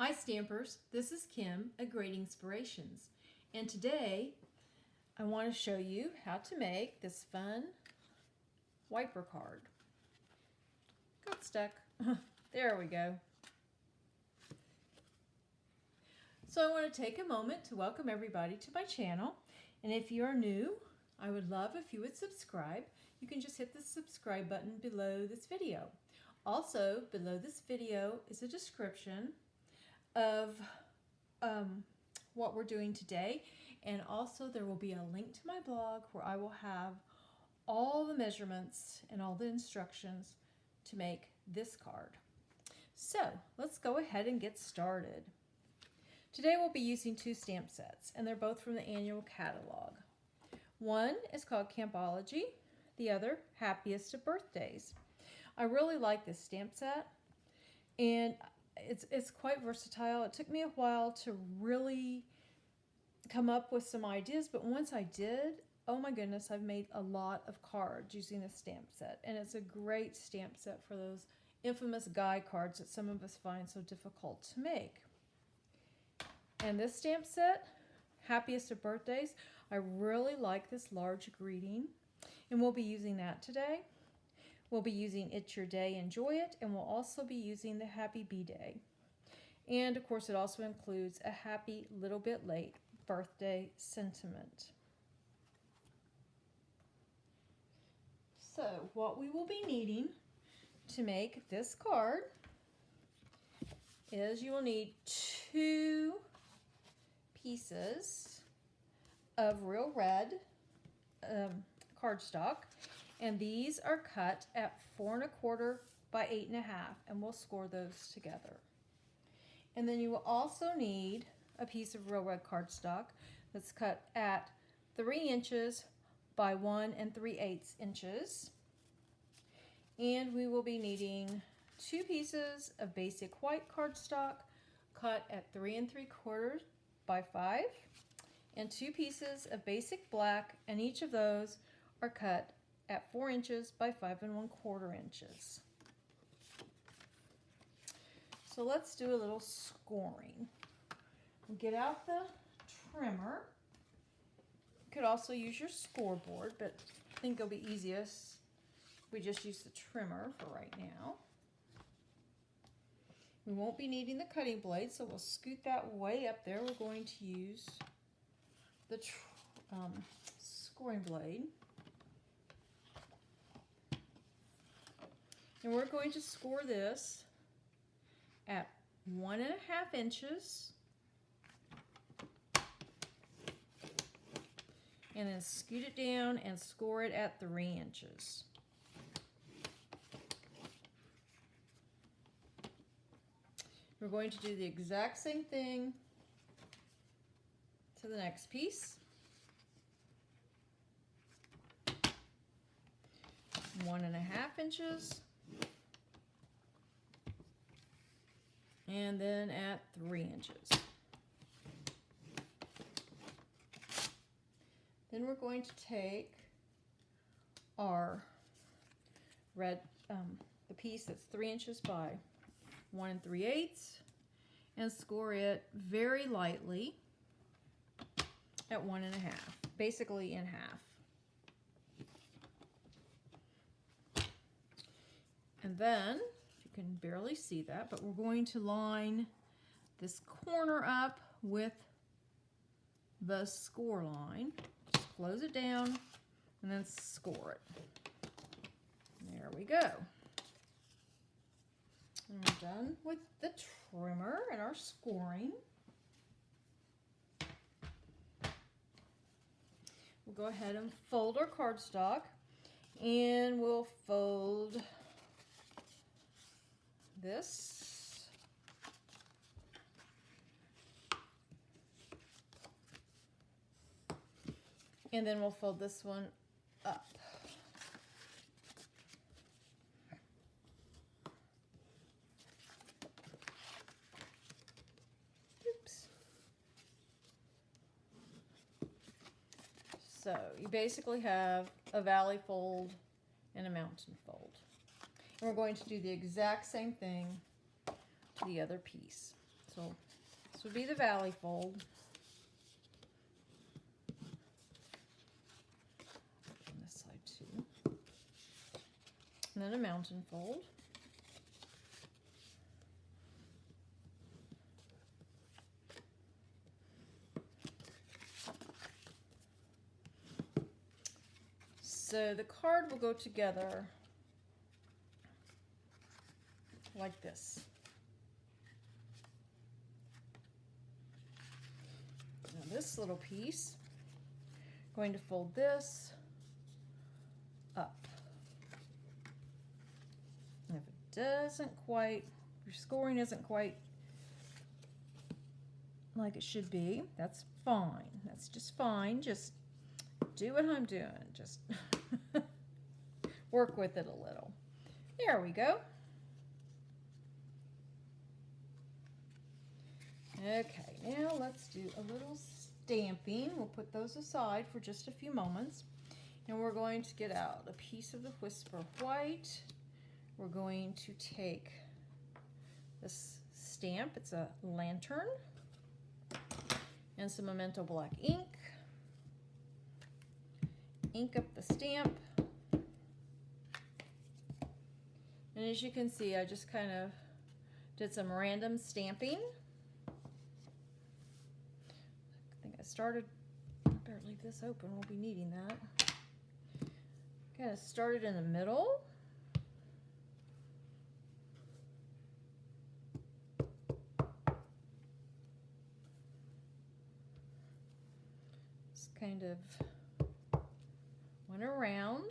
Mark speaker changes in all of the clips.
Speaker 1: Hi Stampers, this is Kim at Great Inspirations, and today I want to show you how to make this fun wiper card. Got stuck. There we go. So I want to take a moment to welcome everybody to my channel, and if you're new, I would love if you would subscribe. You can just hit the subscribe button below this video. Also, below this video is a description of what we're doing today, and also there will be a link to my blog where I will have all the measurements and all the instructions to make this card. So let's go ahead and get started. Today we'll be using two stamp sets, and they're both from the annual catalog. One is called Campology, the other Happiest of Birthdays. I really like this stamp set, and it's quite versatile. It took me a while to really come up with some ideas, but once I did, oh my goodness, I've made a lot of cards using this stamp set, and it's a great stamp set for those infamous guide cards that some of us find so difficult to make. And this stamp set, Happiest of Birthdays, I really like this large greeting, and we'll be using that today. We'll be using It's Your Day, Enjoy It, and we'll also be using the Happy B-Day. And of course it also includes a happy little bit late birthday sentiment. So what we will be needing to make this card is you will need 2 pieces of real red cardstock. And these are cut at 4 1/4 by 8 1/2, and we'll score those together. And then you will also need a piece of real red cardstock that's cut at 3 inches by 1 3/8 inches. And we will be needing 2 pieces of basic white cardstock cut at 3 3/4 by 5, and 2 pieces of basic black, and each of those are cut at 4 inches by 5 1/4 inches. So let's do a little scoring. We'll get out the trimmer. You could also use your scoreboard, but I think it'll be easiest if we just use the trimmer for right now. We won't be needing the cutting blade, so we'll scoot that way up there. We're going to use the scoring blade. And we're going to score this at 1 1/2 inches, and then scoot it down and score it at 3 inches. We're going to do the exact same thing to the next piece. 1 1/2 inches. And then at 3 inches. Then we're going to take our red, the piece that's 3 inches by 1 3/8, and score it very lightly at 1 1/2, basically in half. And then, you can barely see that, but we're going to line this corner up with the score line. Just close it down and then score it. There we go. And we're done with the trimmer and our scoring. We'll go ahead and fold our cardstock, and we'll fold this, and then we'll fold this one up. Oops. So you basically have a valley fold and a mountain fold. And we're going to do the exact same thing to the other piece. So this would be the valley fold. On this side too. And then a mountain fold. So the card will go together like this. Now this little piece, going to fold this up. And if it doesn't quite, your scoring isn't quite like it should be, that's fine. That's just fine. Just do what I'm doing. Just work with it a little. There we go. Okay, now let's do a little stamping. We'll put those aside for just a few moments. And we're going to get out a piece of the Whisper White. We're going to take this stamp. It's a lantern. And some Memento Black ink. Ink up the stamp. And as you can see, I just kind of did some random stamping. I think I started, I better leave this open, we'll be needing that. Kind of started in the middle. Just kind of went around.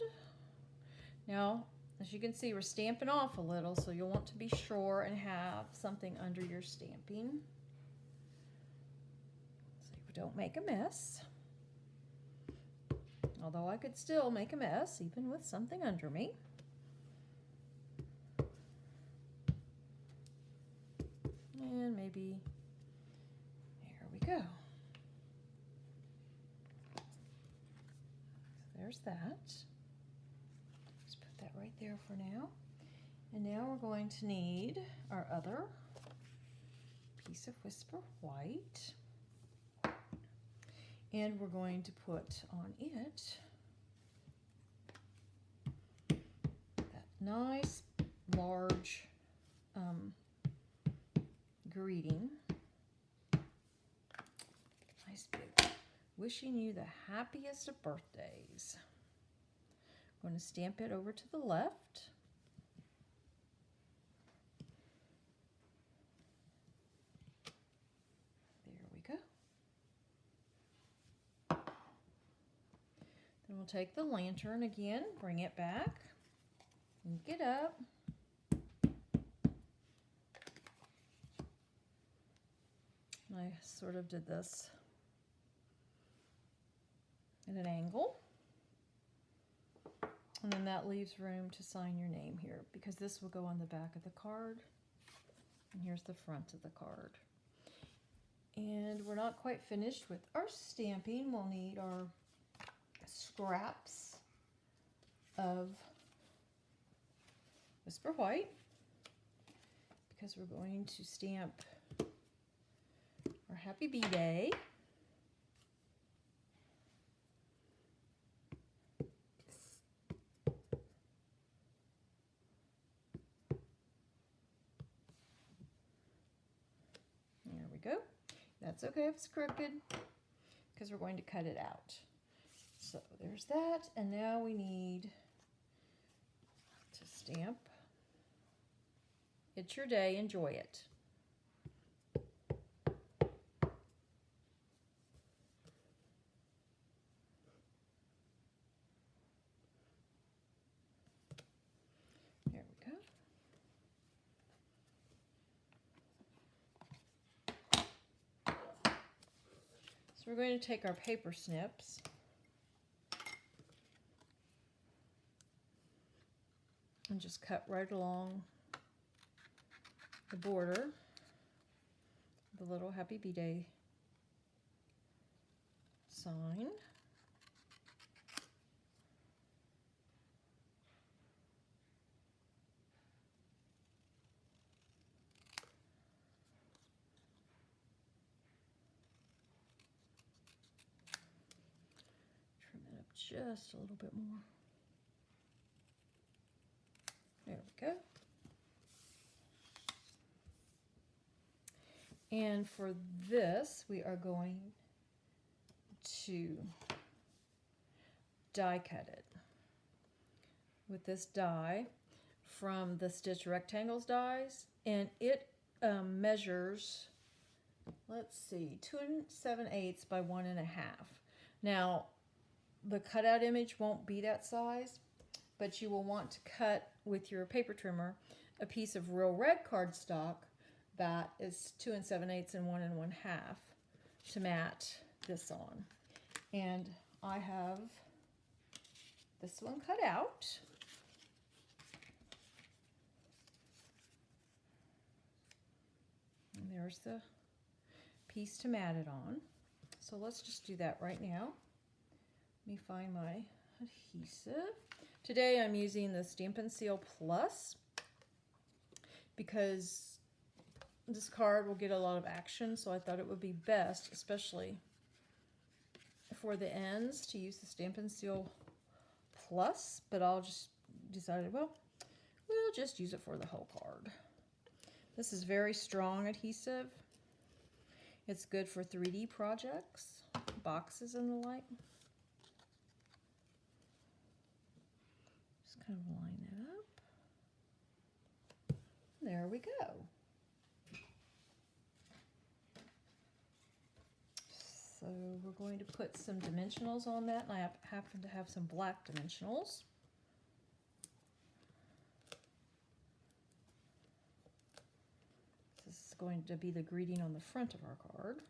Speaker 1: Now, as you can see, we're stamping off a little, so you'll want to be sure and have something under your stamping so you don't make a mess. Although I could still make a mess even with something under me. And maybe, there we go. There's that. That right there for now. And now we're going to need our other piece of Whisper White. And we're going to put on it that nice large greeting. Nice big. Wishing you the happiest of birthdays. I'm going to stamp it over to the left. There we go. Then we'll take the lantern again, bring it back, ink it up. And I sort of did this at an angle. And then that leaves room to sign your name here because this will go on the back of the card. And here's the front of the card. And we're not quite finished with our stamping. We'll need our scraps of Whisper White because we're going to stamp our Happy B-Day. Go. That's okay if it's crooked because we're going to cut it out. So there's that, and now we need to stamp. It's your day, enjoy it. There we go. So we're going to take our paper snips and just cut right along the border, the little Happy B-Day sign. just a little bit more. There we go. And for this, we are going to die cut it with this die from the Stitch Rectangles dies, and it measures, let's see, 2 7/8 by 1 1/2. Now, the cutout image won't be that size, but you will want to cut with your paper trimmer a piece of real red cardstock that is 2 7/8 and 1 1/2 to mat this on. And I have this one cut out. And there's the piece to mat it on. So let's just do that right now. Let me find my adhesive. Today I'm using the Stampin' Seal Plus because this card will get a lot of action, so I thought it would be best, especially for the ends, to use the Stampin' Seal Plus, but I'll just decided, well, we'll just use it for the whole card. This is very strong adhesive. It's good for 3D projects, boxes and the like. Just kind of line that up. There we go. So we're going to put some dimensionals on that, and I happen to have some black dimensionals. This is going to be the greeting on the front of our card.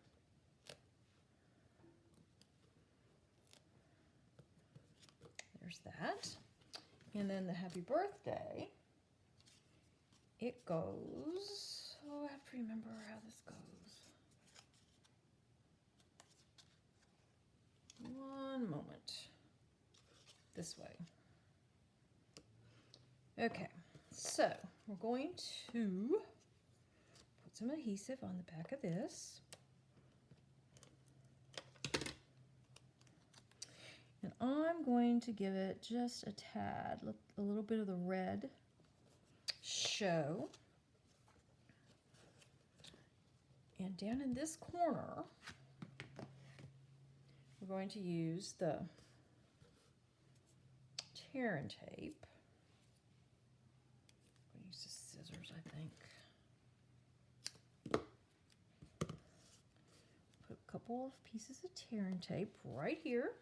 Speaker 1: There's that. And then the happy birthday, it goes, oh, I have to remember how this goes. One moment. This way. Okay, so we're going to put some adhesive on the back of this. And I'm going to give it just a tad, a little bit of the red show. And down in this corner, we're going to use the tear and tape. I'm going to use the scissors, I think. Put a couple of pieces of tear and tape right here.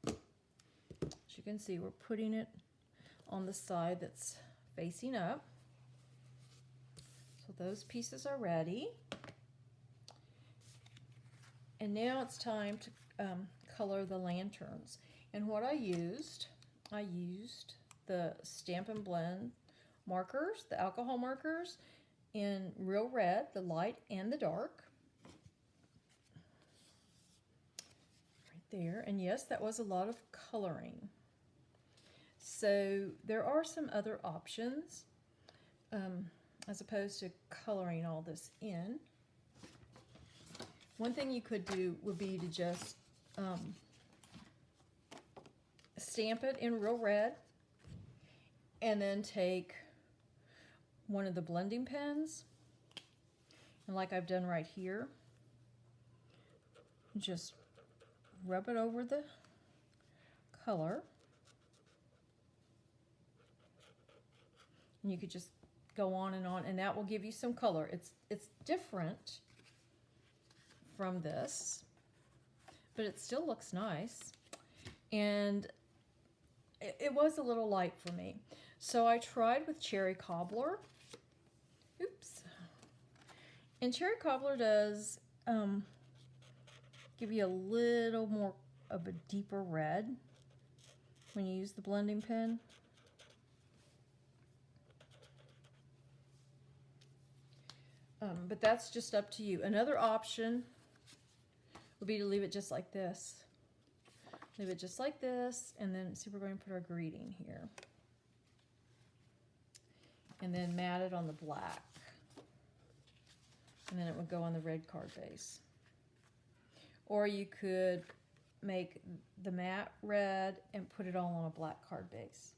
Speaker 1: As you can see, we're putting it on the side that's facing up. So those pieces are ready. And now it's time to color the lanterns. And what I used the Stampin' Blend markers, the alcohol markers, in real red, the light and the dark. Right there. And yes, that was a lot of coloring. So there are some other options as opposed to coloring all this in. One thing you could do would be to just stamp it in real red and then take one of the blending pens, and like I've done right here, just rub it over the color. And you could just go on, and that will give you some color. It's different from this, but it still looks nice. And it was a little light for me. So I tried with Cherry Cobbler. Oops. And Cherry Cobbler does give you a little more of a deeper red when you use the blending pen. But that's just up to you. Another option would be to leave it just like this. Leave it just like this, and then see, we're going to put our greeting here. And then mat it on the black. And then it would go on the red card base. or you could make the matte red and put it all on a black card base.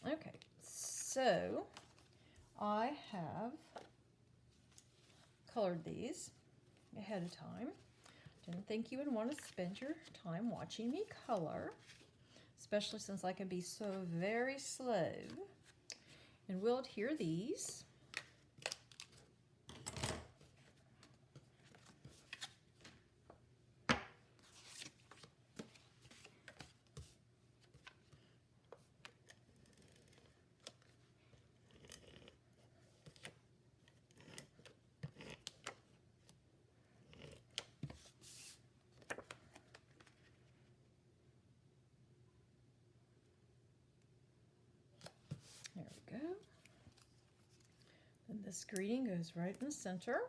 Speaker 1: Okay, so I have colored these ahead of time. Didn't think you would want to spend your time watching me color, especially since I can be so very slow. And we'll adhere these. There we go. And this greeting goes right in the center.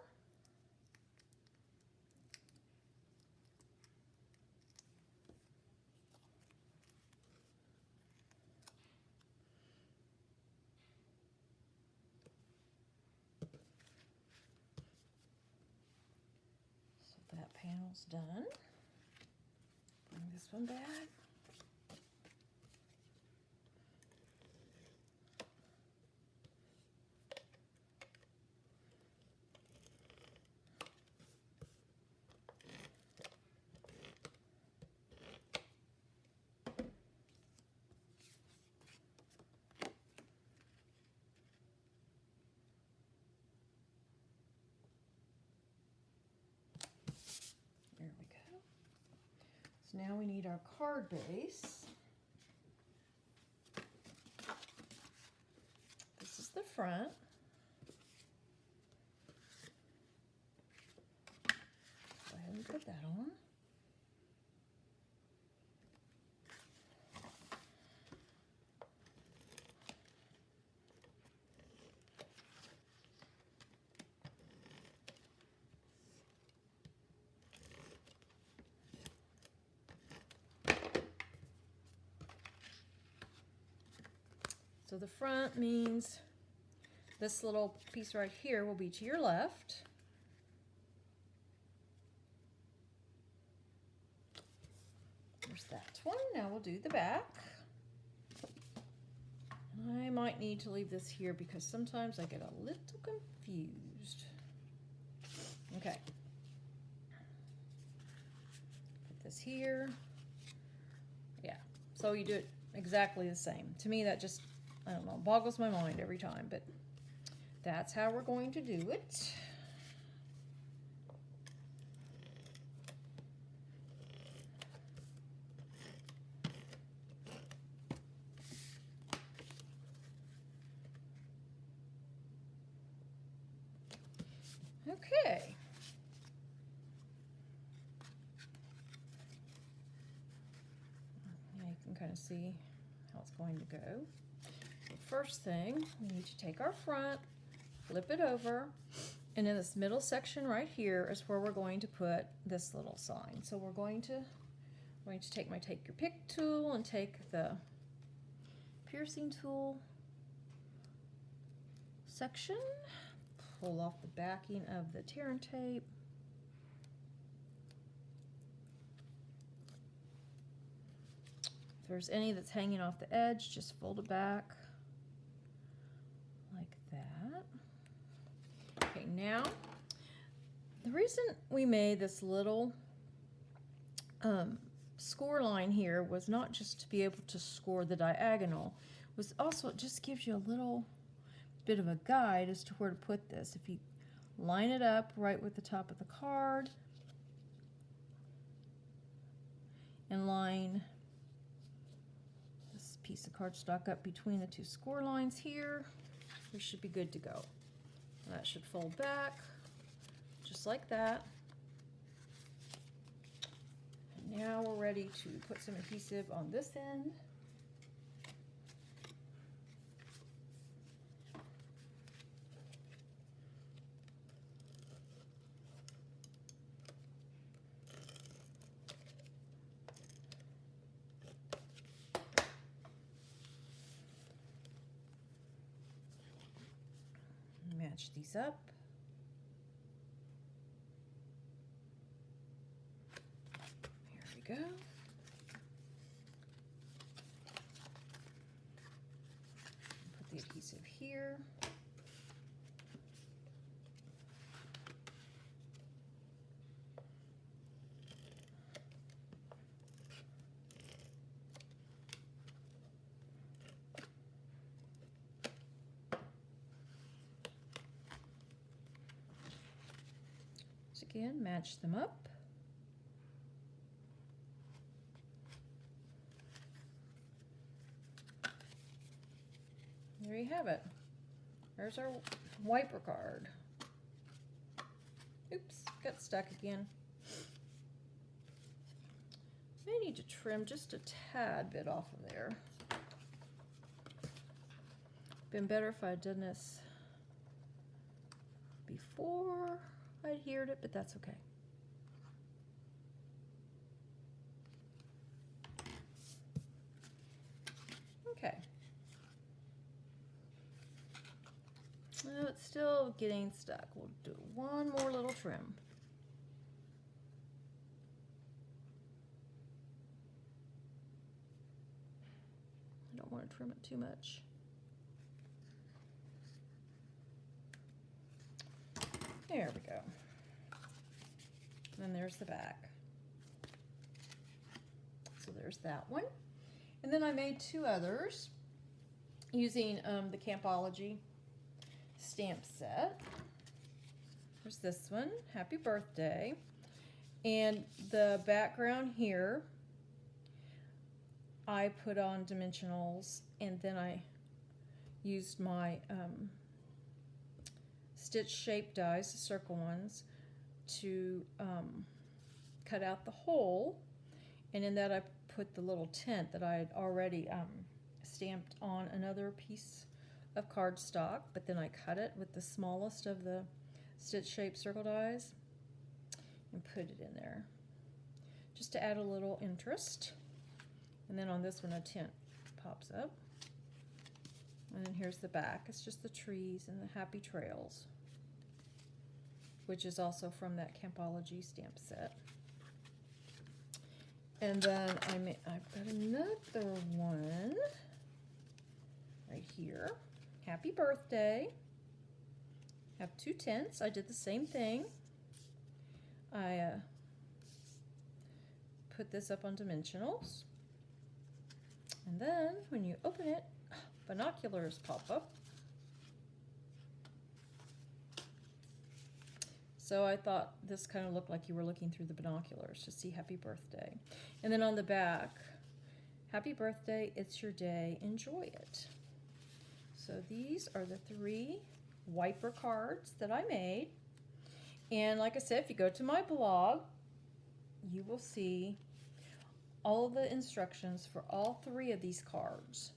Speaker 1: So that panel's done. Bring this one back. There we go. So now we need our card base. This is the front. Go ahead and put that on. So the front means this little piece right here will be to your left. There's that one. Now we'll do the back. I might need to leave this here because sometimes I get a little confused. Okay. Put this here. Yeah, so you do it exactly the same. To me, that just, I don't know, boggles my mind every time, but that's how we're going to do it. Okay. Yeah, you can kind of see how it's going to go. The first thing, we need to take our front, flip it over, and in this middle section right here is where we're going to put this little sign. So we're going to take my take your pick tool and take the piercing tool section, pull off the backing of the tear and tape. If there's any that's hanging off the edge, just fold it back like that. Okay, now the reason we made this little score line here was not just to be able to score the diagonal, was also it just gives you a little bit of a guide as to where to put this. If you line it up right with the top of the card and line this piece of cardstock up between the two score lines here, we should be good to go. And that should fold back just like that. And now we're ready to put some adhesive on this end. Match these up. adhesive here. So again, match them up. There you have it. There's our wiper card. Oops, got stuck again. May need to trim just a tad bit off of there. Been better if I'd done this before I adhered it, but that's okay. Okay. Well, it's still getting stuck. We'll do one more little trim. I don't want to trim it too much. There we go. And then there's the back. So there's that one. And then I made two others using the Campology stamp set. There's this one, Happy Birthday. And the background here, I put on dimensionals, and then I used my stitch shape dies, the circle ones, to cut out the hole. And in that I put the little tent that I had already stamped on another piece of cardstock, but then I cut it with the smallest of the stitch shaped circle dies and put it in there just to add a little interest. And then on this one a tent pops up, and then here's the back. It's just the trees and the happy trails, which is also from that Campology stamp set. And then I've got another one right here. Happy Birthday. Have two tents. I did the same thing. I put this up on dimensionals. And then when you open it, binoculars pop up. So I thought this kind of looked like you were looking through the binoculars to see Happy Birthday. And then on the back, Happy Birthday, it's your day, enjoy it. So these are the three wiper cards that I made. And like I said, if you go to my blog, you will see all the instructions for all three of these cards.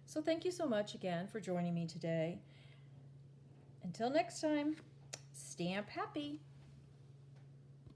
Speaker 1: So thank you so much again for joining me today. Until next time, stamp happy.